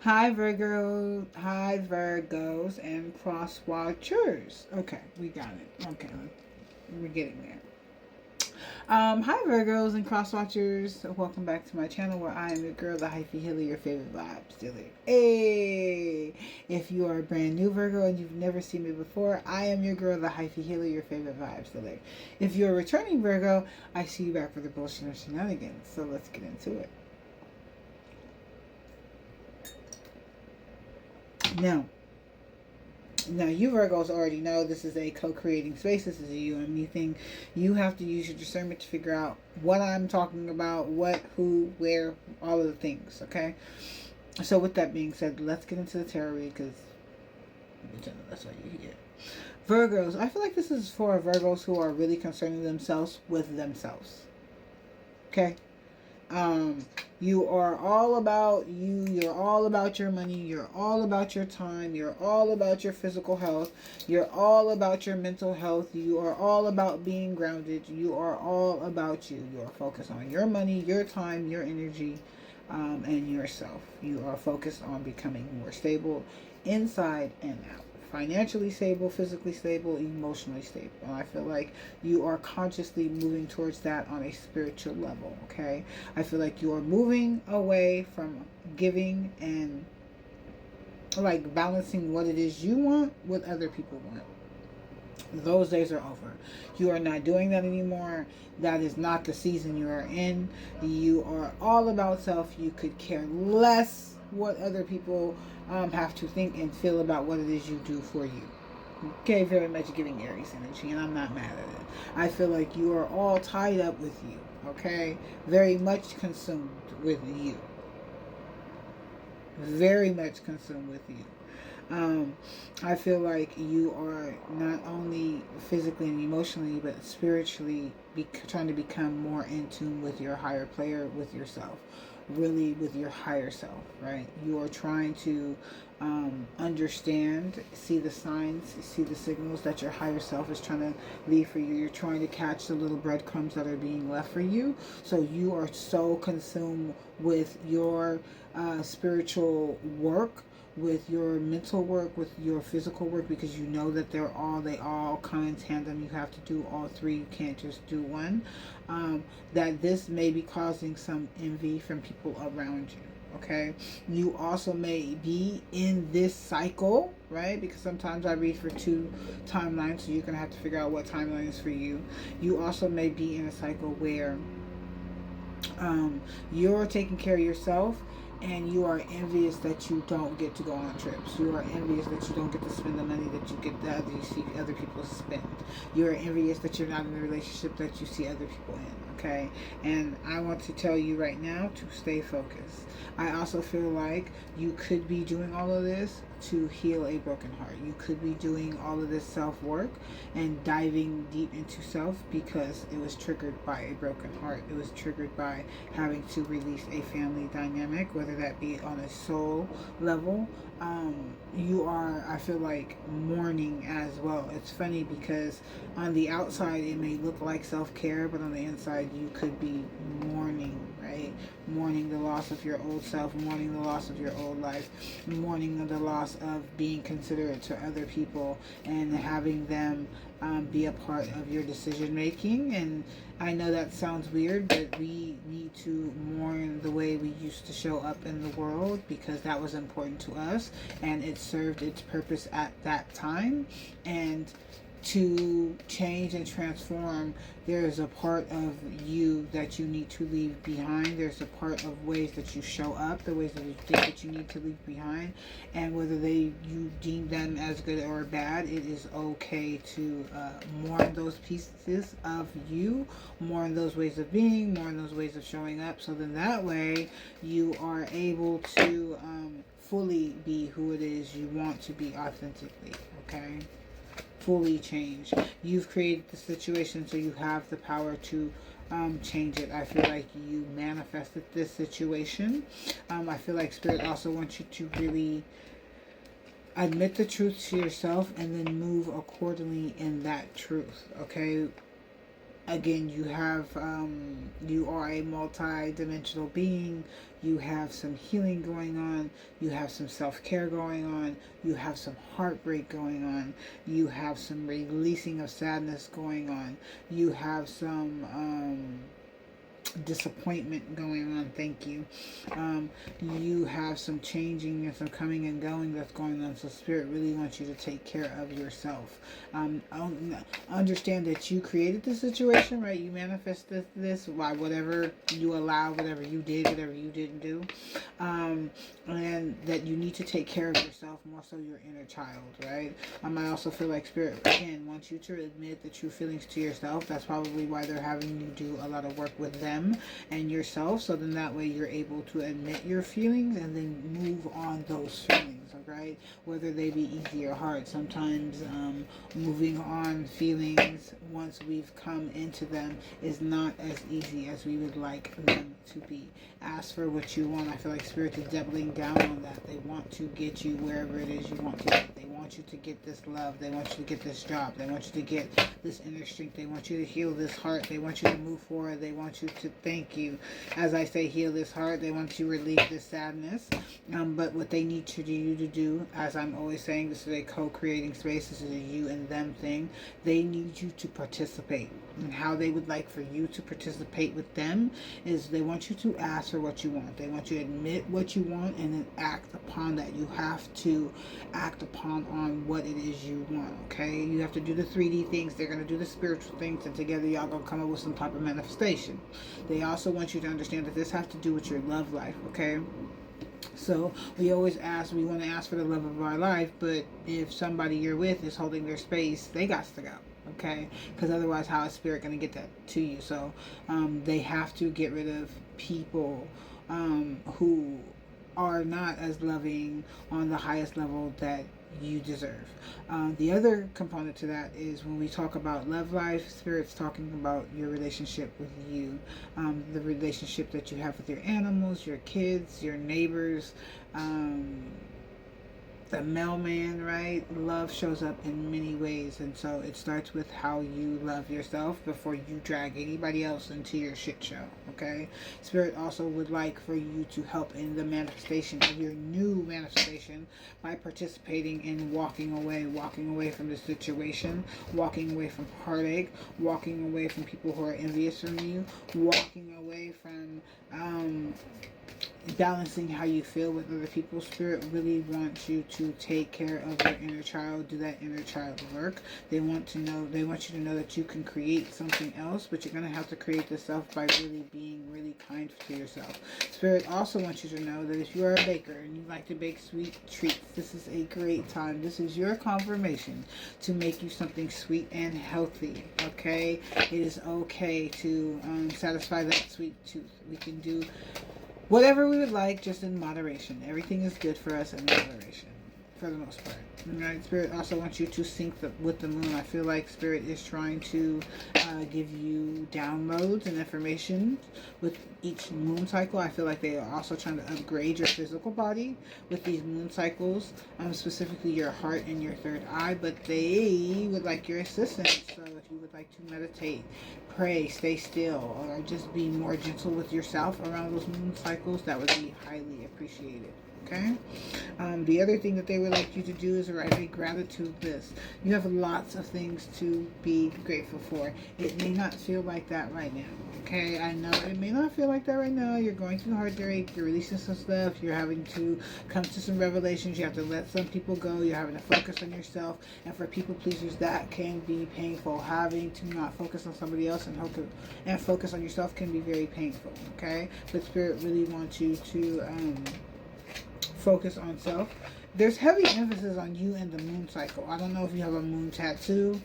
Hi Virgo, hi Virgos and cross watchers. Okay, we got it. Okay, we're getting there. Hi Virgos and cross watchers. Welcome back to my channel where I am your girl, the Hyphy Healer, your favorite vibe stealer. Hey, if you are a brand new Virgo and you've never seen me before, I am your girl, the Hyphy Healer, your favorite vibe stealer. If you're a returning Virgo, I see you back for the bullshit and shenanigans. So let's get into it. Now, Now, you Virgos already know this is a co-creating space. This is a you and me thing. You have to use your discernment to figure out what I'm talking about, what, who, where, all of the things, okay? So with that being said, let's get into the tarot read because that's why you're here. Virgos, I feel like this is for Virgos who are really concerning themselves with themselves, okay? You are all about you. You're all about your money. You're all about your time. You're all about your physical health. You're all about your mental health. You are all about being grounded. You are all about you. You are focused on your money, your time, your energy, and yourself. You are focused on becoming more stable inside and out. Financially stable, physically stable, emotionally stable. And I feel like you are consciously moving towards that on a spiritual level, okay? I feel like you are moving away from giving and like balancing what it is you want with other people want. Those days are over. You are not doing that anymore. That is not the season you are in. You are all about self. You could care less what other people have to think and feel about what it is you do for you. Okay, very much giving Aries energy, and I'm not mad at it. I feel like you are all tied up with you, okay? Very much consumed with you. Very much consumed with you. I feel like you are not only physically and emotionally, but spiritually trying to become more in tune with your higher player, with yourself, really with your higher self, right? You are trying to understand, see the signs, see the signals that your higher self is trying to leave for you. You're trying to catch the little breadcrumbs that are being left for you. So you are so consumed with your spiritual work, with your mental work, with your physical work, because you know that they all come in tandem. You have to do all three. You can't just do one. That this may be causing some envy from people around you. Okay, you also may be in this cycle, right? Because sometimes I read for two timelines, so you're gonna have to figure out what timeline is for you. You also may be in a cycle where you're taking care of yourself and you are envious that you don't get to go on trips. You are envious that you don't get to spend the money that you get that you see other people spend. You are envious that you're not in the relationship that you see other people in, okay? And I want to tell you right now to stay focused. I also feel like you could be doing all of this to heal a broken heart. You could be doing all of this self-work and diving deep into self because it was triggered by a broken heart. It was triggered by having to release a family dynamic, whether that be on a soul level. You are, I feel like, mourning as well. It's funny because on the outside it may look like self-care, but on the inside you could be mourning, right? Mourning the loss of your old self, mourning the loss of your old life, mourning the loss of being considerate to other people and having them be a part of your decision making. And I know that sounds weird, but we need to mourn the way we used to show up in the world because that was important to us and it served its purpose at that time. And to change and transform, there is a part of you that you need to leave behind. There's a part of ways that you show up, the ways that you think that you need to leave behind, and whether you deem them as good or bad, it is okay to mourn those pieces of you, mourn those ways of being, mourn those ways of showing up, so then that way you are able to fully be who it is you want to be authentically, okay? Fully change. You've created the situation, so you have the power to change it. I feel like you manifested this situation. I feel like Spirit also wants you to really admit the truth to yourself and then move accordingly in that truth, okay? again, you are a multi-dimensional being. You have some healing going on. You have some self-care going on. You have some heartbreak going on. You have some releasing of sadness going on. You have some disappointment going on. Thank you. You have some changing and some coming and going that's going on. So Spirit really wants you to take care of yourself. Understand that you created the situation, right? You manifested this by whatever you allow, whatever you did, whatever you didn't do. And that you need to take care of yourself, more so your inner child, right? I also feel like Spirit, again, wants you to admit the true feelings to yourself. That's probably why they're having you do a lot of work with them and yourself, so then that way you're able to admit your feelings and then move on those feelings, right? Whether they be easy or hard. Sometimes moving on feelings once we've come into them is not as easy as we would like them to be. Ask for what you want. I feel like Spirit is doubling down on that. They want to get you wherever it is you want to get. They want you to get this love. They want you to get this job. They want you to get this inner strength. They want you to heal this heart. They want you to move forward. They want you to thank you. As I say, heal this heart. They want you to relieve this sadness. But what they need you to do, as I'm always saying, this is a co-creating space. This is a you and them thing. They need you to participate. And how they would like for you to participate with them is they want you to ask for what you want. They want you to admit what you want and then act upon that. You have to act upon on what it is you want, okay? You have to do the 3D things. They're going to do the spiritual things, and together y'all going to come up with some type of manifestation. They also want you to understand that this has to do with your love life, okay? So we always want to ask for the love of our life, but if somebody you're with is holding their space, they got to go. Okay, because otherwise how is Spirit going to get that to you? So they have to get rid of people who are not as loving on the highest level that you deserve. The other component to that is when we talk about love life, Spirit's talking about your relationship with you, the relationship that you have with your animals, your kids, your neighbors, the mailman, right? Love shows up in many ways, and so it starts with how you love yourself before you drag anybody else into your shit show, okay? Spirit also would like for you to help in the manifestation of your new manifestation by participating in walking away from the situation, walking away from heartache, walking away from people who are envious from you, walking away from balancing how you feel with other people. Spirit really wants you to take care of your inner child, do that inner child work. They want you to know that you can create something else, but you're going to have to create this self by really being really kind to yourself. Spirit also wants you to know that if you are a baker and you like to bake sweet treats, this is a great time. This is your confirmation to make you something sweet and healthy, okay? It is okay to satisfy that sweet tooth. We can do whatever we would like, just in moderation. Everything is good for us in moderation, for the most part. Right? Spirit also wants you to sync with the moon. I feel like Spirit is trying to give you downloads and information with each moon cycle. I feel like they are also trying to upgrade your physical body with these moon cycles, specifically your heart and your third eye, but they would like your assistance. So if you would like to meditate, pray, stay still, or just be more gentle with yourself around those moon cycles, that would be highly appreciated. Okay. The other thing that they would like you to do is write a gratitude list. You have lots of things to be grateful for. It may not feel like that right now. Okay, I know it may not feel like that right now. You're going through heartbreak. You're releasing some stuff. You're having to come to some revelations. You have to let some people go. You're having to focus on yourself. And for people pleasers, that can be painful. Having to not focus on somebody else and focus on yourself can be very painful. Okay, but Spirit really wants you to focus on self. There's heavy emphasis on you and the moon cycle. I don't know if you have a moon tattoo,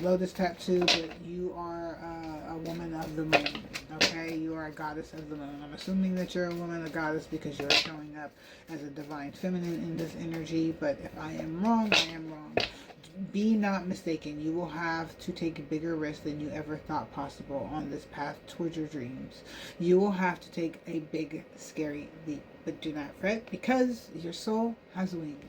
lotus tattoo, but you are a woman of the moon. Okay, you are a goddess of the moon. I'm assuming that you're a woman, a goddess, because you're showing up as a divine feminine in this energy. But if I am wrong, I am wrong. Be not mistaken. You will have to take a bigger risk than you ever thought possible on this path towards your dreams. You will have to take a big, scary leap. But do not fret, because your soul has wings.